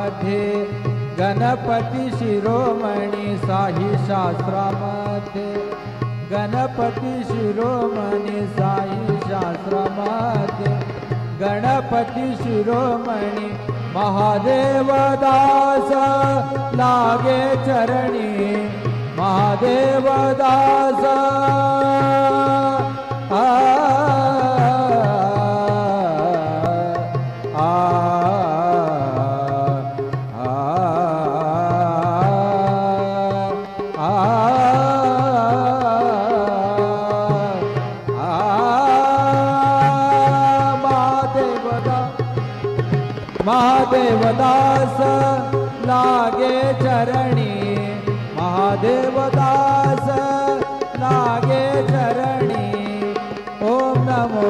शास्त्रामध्ये गणपती शिरोमणी साई शास्त्रामध्ये गणपती शिरोमणी साई शास्त्रामध्ये गणपती शिरोमणी महादेव दास लागे चरणी महादेव दास महादेव दास लागे चरणी महादेव दास लागे चरणी ओम नमो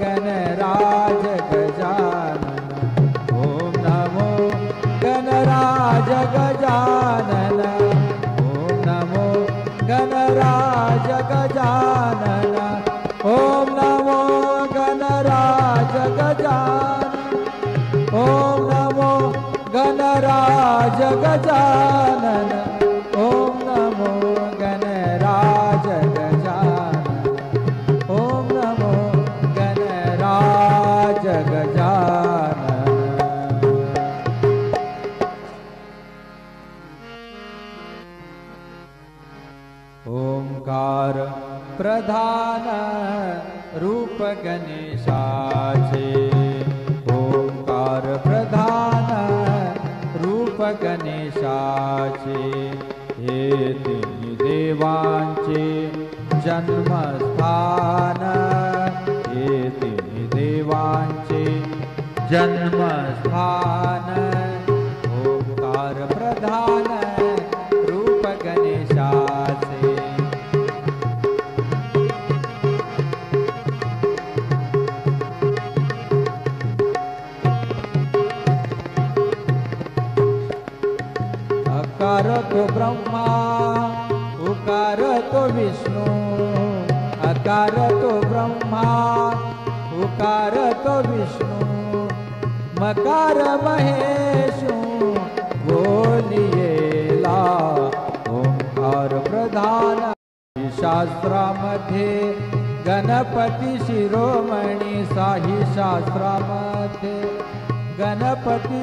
गणराज गजानन ओम नमो गणराज गजानन ओम नमो गणराज गजानन ओम नमो गणराज गजानन ओम नमो गणराज गजानन ओम नमो गणराज गजानन ओम नमो गणराज गजानन। ओंकार प्रधान रूप गणेशाचे ओंकार प्रधान रूप गणेशाचे हे तिन्ही देवांचे जन्मस्थान हे तिन्ही देवांचे जन्मस्थान ओंकार प्रधान रूप गणेशाचे अकार तो ब्रह्मा उकार तो विष्णु अकार तो ब्रह्मा उकार तो विष्णु मकार महेशु बोलियेला ओंकार प्रधान शास्त्रामध्ये गणपती शिरोमणी साई शास्त्रामध्ये गणपती